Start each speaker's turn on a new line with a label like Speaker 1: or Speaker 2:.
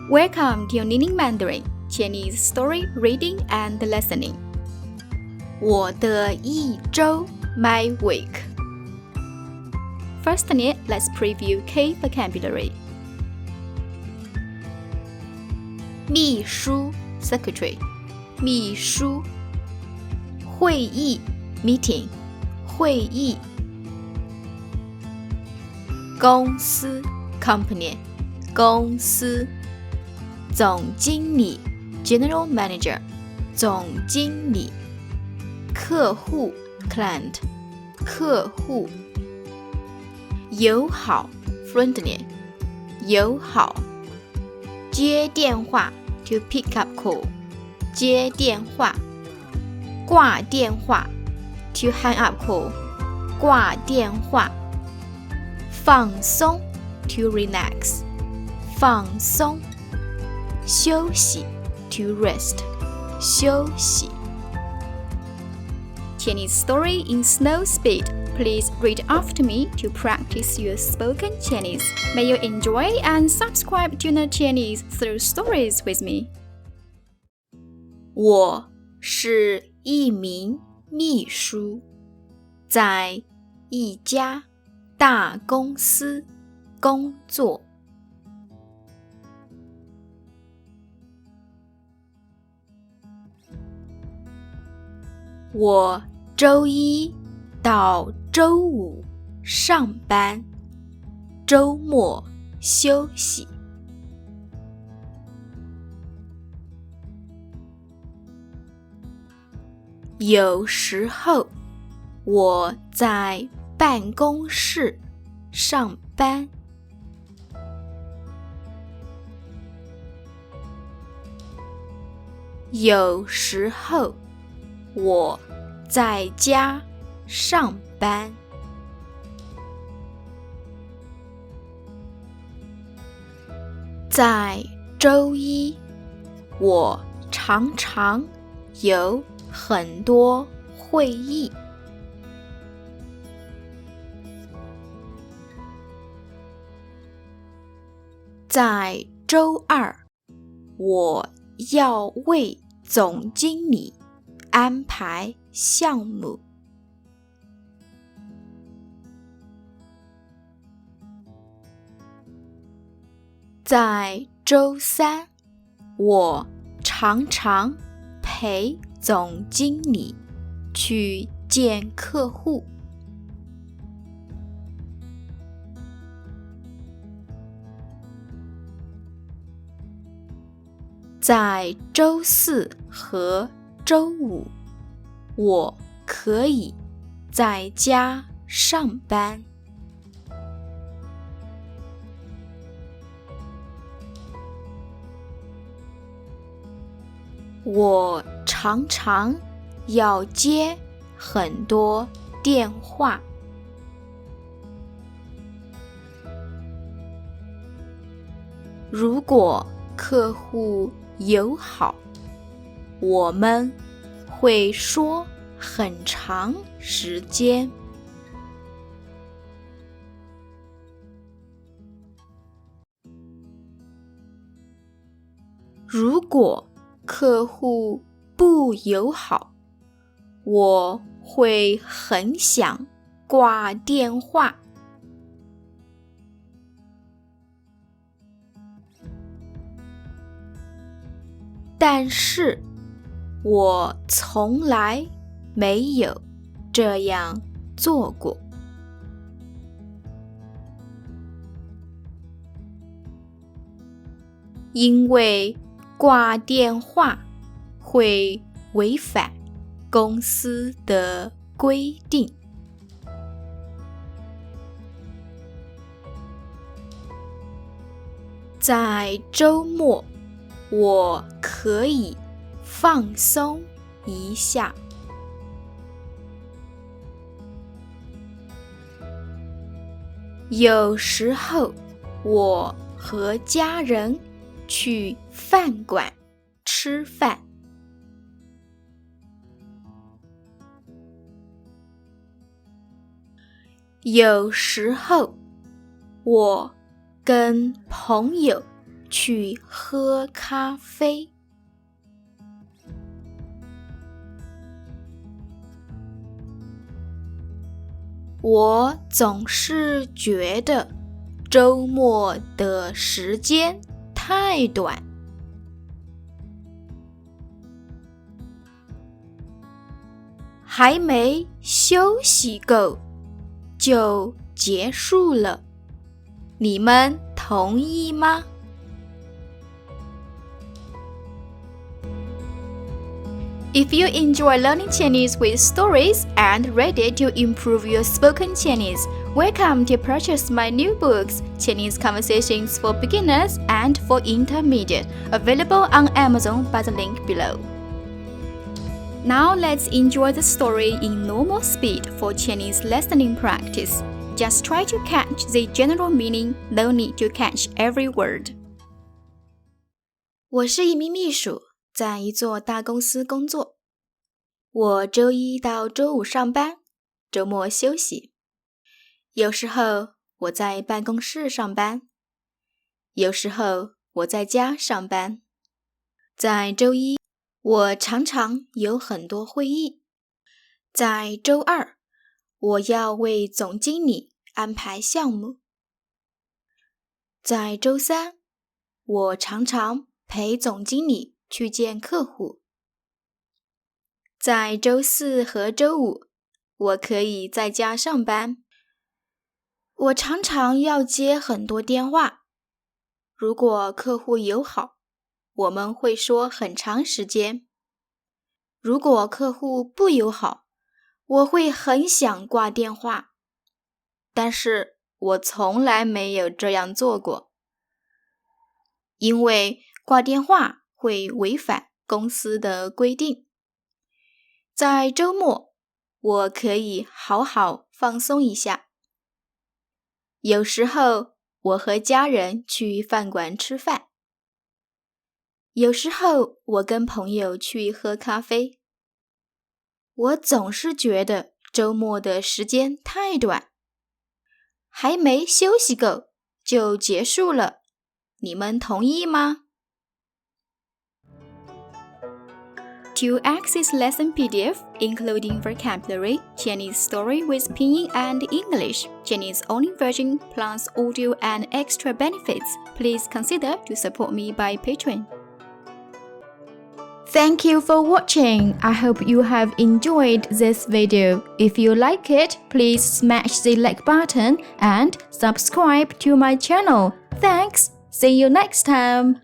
Speaker 1: Welcome to Learning Mandarin, Chinese story reading and listening. 我的一周 my week. Firstly, let's preview key vocabulary. 秘书 secretary, 秘书。会议 meeting, 会议。公司 company, 公司。总经理 general manager, 总经理。客户 client, 客户。友好 friendly, 友好。接电话 to pick up call, 接电话。挂电话 to hang up call, 挂电话。放松 to relax, 放松。休息 to rest, 休息。Chinese story in slow speed. Please read after me to practice your spoken Chinese. May you enjoy and subscribe to Learn Chinese through stories with me. 我是一名秘书，在一家大公司工作。我周一到周五上班，周末休息。有时候我在办公室上班。有时候我在家上班。在周一，我常常有很多会议。在周二，我要为总经理安排项目。在周三，我常常陪总经理去见客户。在周四和周五，我可以在家上班。我常常要接很多电话。如果客户友好，我们会说很长时间。如果客户不友好，我会很想挂电话。但是我从来没有这样做过。因为挂电话会违反公司的规定。在周末，我可以放松一下。有时候，我和家人去饭馆吃饭。有时候，我跟朋友
Speaker 2: 去喝咖啡。我总是觉得周末的时间太短。还没休息够，就结束了。你们同意吗
Speaker 1: ？If you enjoy learning Chinese with stories and ready to improve your spoken Chinese, welcome to purchase my new books, Chinese Conversations for Beginners and for Intermediate, available on Amazon by the link below. Now let's enjoy the story in normal speed for Chinese listening practice. Just try to catch the general meaning, no need to catch every word.
Speaker 2: 我是一名秘书，在一座大公司工作。我周一到周五上班，周末休息。有时候我在办公室上班，有时候我在家上班。在周一，我常常有很多会议。在周二，我要为总经理安排项目。在周三，我常常陪总经理去见客户。在周四和周五，我可以在家上班。我常常要接很多电话。如果客户友好，我们会说很长时间。如果客户不友好，我会很想挂电话。但是我从来没有这样做过，因为挂电话会违反公司的规定。在周末，我可以好好放松一下。有时候我和家人去饭馆吃饭，有时候我跟朋友去喝咖啡。我总是觉得周末的时间太短，还没休息够就结束了。你们同意吗
Speaker 1: ？To access lesson PDF, including vocabulary, Chinese story with pinyin and English, Chinese only version plus audio and extra benefits, please consider to support me by Patreon. Thank you for watching. I hope you have enjoyed this video. If you like it, please smash the like button and subscribe to my channel. Thanks. See you next time.